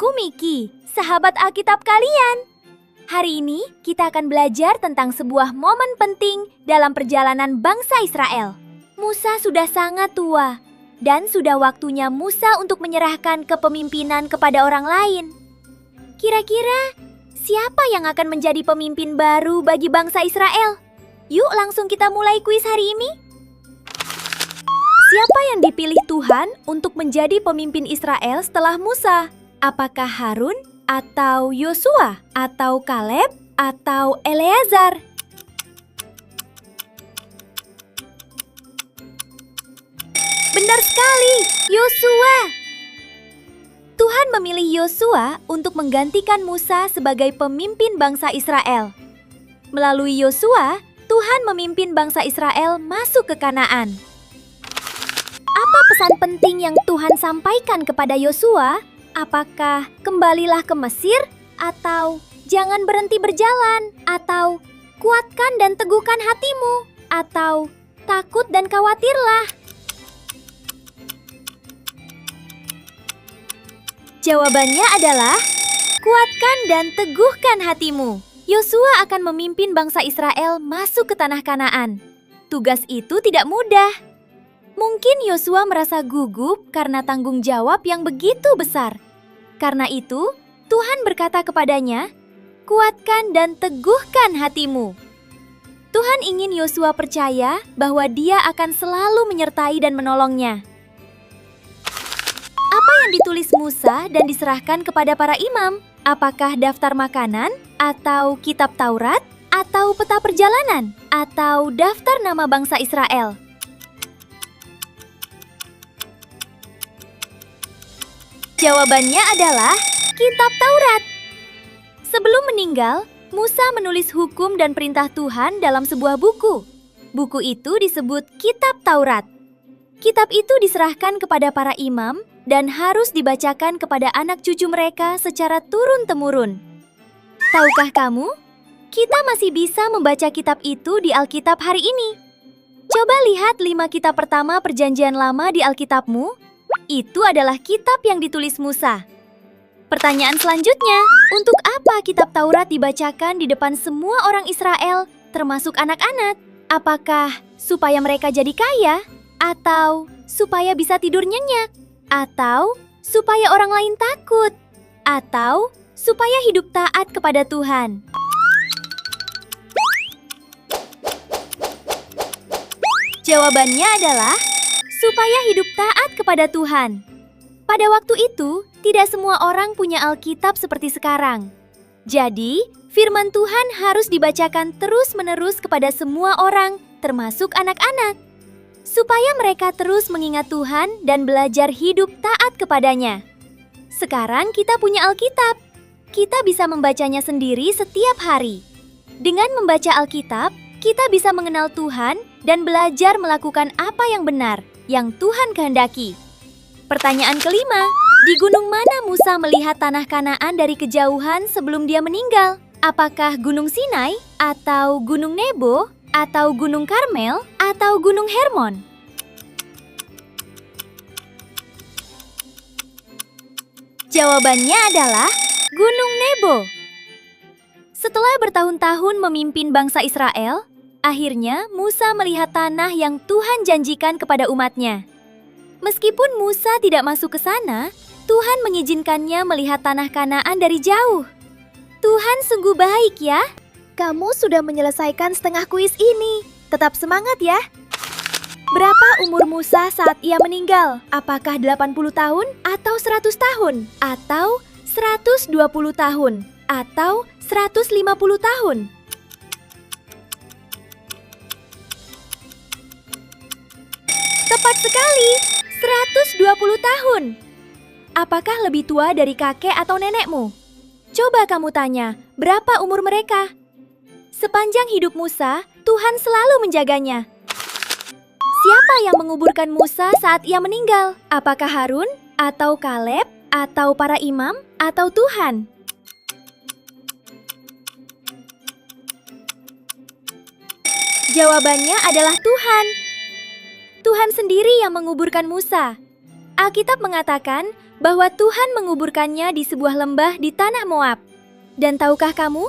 Aku Miki, sahabat Alkitab kalian. Hari ini kita akan belajar tentang sebuah momen penting dalam perjalanan bangsa Israel. Musa sudah sangat tua, dan sudah waktunya Musa untuk menyerahkan kepemimpinan kepada orang lain. Kira-kira siapa yang akan menjadi pemimpin baru bagi bangsa Israel? Yuk langsung kita mulai kuis hari ini. Siapa yang dipilih Tuhan untuk menjadi pemimpin Israel setelah Musa? Apakah Harun, atau Yosua, atau Kaleb, atau Eleazar? Benar sekali, Yosua. Tuhan memilih Yosua untuk menggantikan Musa sebagai pemimpin bangsa Israel. Melalui Yosua, Tuhan memimpin bangsa Israel masuk ke Kanaan. Apa pesan penting yang Tuhan sampaikan kepada Yosua? Apakah kembalilah ke Mesir, atau jangan berhenti berjalan, atau kuatkan dan teguhkan hatimu, atau takut dan khawatirlah? Jawabannya adalah kuatkan dan teguhkan hatimu. Yosua akan memimpin bangsa Israel masuk ke tanah Kanaan. Tugas itu tidak mudah. Mungkin Yosua merasa gugup karena tanggung jawab yang begitu besar. Karena itu, Tuhan berkata kepadanya, "Kuatkan dan teguhkan hatimu." Tuhan ingin Yosua percaya bahwa Dia akan selalu menyertai dan menolongnya. Apa yang ditulis Musa dan diserahkan kepada para imam? Apakah daftar makanan, atau kitab Taurat, atau peta perjalanan, atau daftar nama bangsa Israel? Jawabannya adalah kitab Taurat. Sebelum meninggal, Musa menulis hukum dan perintah Tuhan dalam sebuah buku. Buku itu disebut kitab Taurat. Kitab itu diserahkan kepada para imam dan harus dibacakan kepada anak cucu mereka secara turun-temurun. Tahukah kamu? Kita masih bisa membaca kitab itu di Alkitab hari ini. Coba lihat 5 kitab pertama Perjanjian Lama di Alkitabmu. Itu adalah kitab yang ditulis Musa. Pertanyaan selanjutnya, untuk apa kitab Taurat dibacakan di depan semua orang Israel, termasuk anak-anak? Apakah supaya mereka jadi kaya? Atau supaya bisa tidur nyenyak? Atau supaya orang lain takut? Atau supaya hidup taat kepada Tuhan? Jawabannya adalah supaya hidup taat kepada Tuhan. Pada waktu itu, tidak semua orang punya Alkitab seperti sekarang. Jadi, firman Tuhan harus dibacakan terus-menerus kepada semua orang, termasuk anak-anak, supaya mereka terus mengingat Tuhan dan belajar hidup taat kepadanya. Sekarang kita punya Alkitab. Kita bisa membacanya sendiri setiap hari. Dengan membaca Alkitab, kita bisa mengenal Tuhan dan belajar melakukan apa yang benar, yang Tuhan kehendaki. Pertanyaan kelima, di gunung mana Musa melihat tanah Kanaan dari kejauhan sebelum dia meninggal? Apakah Gunung Sinai, atau Gunung Nebo, atau Gunung Karmel, atau Gunung Hermon? Jawabannya adalah Gunung Nebo. Setelah bertahun-tahun memimpin bangsa Israel, akhirnya Musa melihat tanah yang Tuhan janjikan kepada umatnya. Meskipun Musa tidak masuk ke sana, Tuhan mengizinkannya melihat tanah Kanaan dari jauh. Tuhan sungguh baik ya. Kamu sudah menyelesaikan setengah kuis ini. Tetap semangat ya. Berapa umur Musa saat ia meninggal? Apakah 80 tahun atau 100 tahun? Atau 120 tahun? Atau 150 tahun? Tepat sekali, 120 tahun. Apakah lebih tua dari kakek atau nenekmu? Coba kamu tanya, berapa umur mereka? Sepanjang hidup Musa, Tuhan selalu menjaganya. Siapa yang menguburkan Musa saat ia meninggal? Apakah Harun, atau Kaleb, atau para imam, atau Tuhan? Jawabannya adalah Tuhan. Tuhan sendiri yang menguburkan Musa. Alkitab mengatakan bahwa Tuhan menguburkannya di sebuah lembah di tanah Moab. Dan tahukah kamu,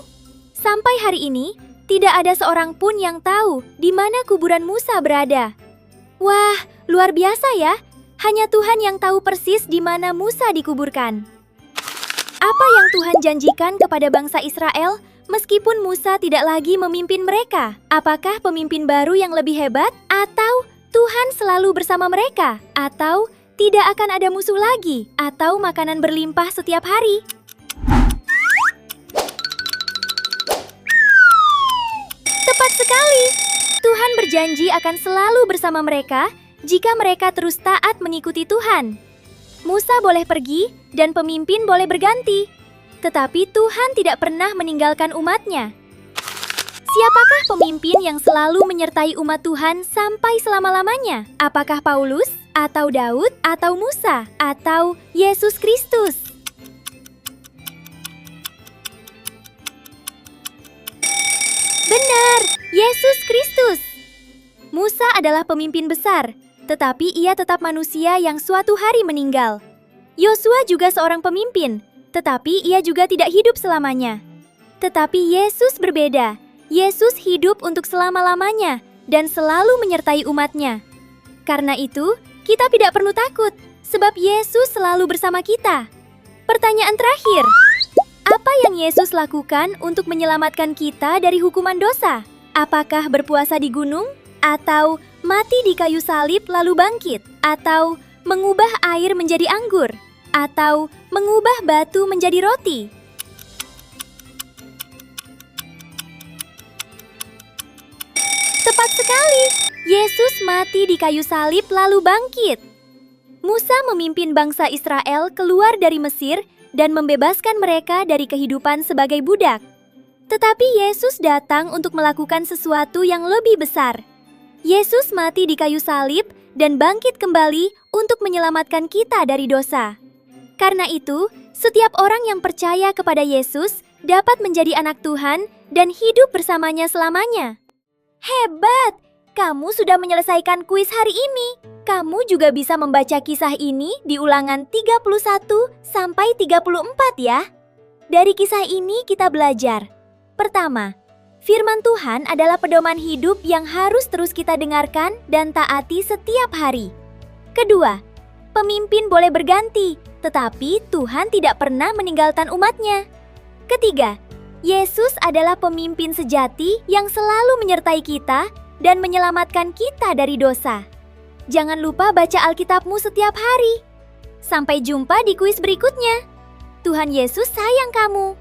sampai hari ini tidak ada seorang pun yang tahu di mana kuburan Musa berada. Wah, luar biasa ya. Hanya Tuhan yang tahu persis di mana Musa dikuburkan. Apa yang Tuhan janjikan kepada bangsa Israel meskipun Musa tidak lagi memimpin mereka? Apakah pemimpin baru yang lebih hebat? Atau Tuhan selalu bersama mereka? Atau tidak akan ada musuh lagi? Atau makanan berlimpah setiap hari? Tepat sekali. Tuhan berjanji akan selalu bersama mereka jika mereka terus taat mengikuti Tuhan. Musa boleh pergi dan pemimpin boleh berganti, tetapi Tuhan tidak pernah meninggalkan umatnya. Siapakah pemimpin yang selalu menyertai umat Tuhan sampai selama-lamanya? Apakah Paulus, atau Daud, atau Musa, atau Yesus Kristus? Benar, Yesus Kristus. Musa adalah pemimpin besar, tetapi ia tetap manusia yang suatu hari meninggal. Yosua juga seorang pemimpin, tetapi ia juga tidak hidup selamanya. Tetapi Yesus berbeda. Yesus hidup untuk selama-lamanya dan selalu menyertai umatnya. Karena itu, kita tidak perlu takut, sebab Yesus selalu bersama kita. Pertanyaan terakhir, apa yang Yesus lakukan untuk menyelamatkan kita dari hukuman dosa? Apakah berpuasa di gunung? Atau mati di kayu salib lalu bangkit? Atau mengubah air menjadi anggur? Atau mengubah batu menjadi roti? Tepat sekali, Yesus mati di kayu salib lalu bangkit. Musa memimpin bangsa Israel keluar dari Mesir dan membebaskan mereka dari kehidupan sebagai budak. Tetapi Yesus datang untuk melakukan sesuatu yang lebih besar. Yesus mati di kayu salib dan bangkit kembali untuk menyelamatkan kita dari dosa. Karena itu, setiap orang yang percaya kepada Yesus dapat menjadi anak Tuhan dan hidup bersamanya selamanya. Hebat! Kamu sudah menyelesaikan kuis hari ini. Kamu juga bisa membaca kisah ini di ulangan 31 sampai 34 ya. Dari kisah ini kita belajar. Pertama, firman Tuhan adalah pedoman hidup yang harus terus kita dengarkan dan taati setiap hari. Kedua, pemimpin boleh berganti, tetapi Tuhan tidak pernah meninggalkan umatnya. Ketiga, Yesus adalah pemimpin sejati yang selalu menyertai kita dan menyelamatkan kita dari dosa. Jangan lupa baca Alkitabmu setiap hari. Sampai jumpa di kuis berikutnya. Tuhan Yesus sayang kamu.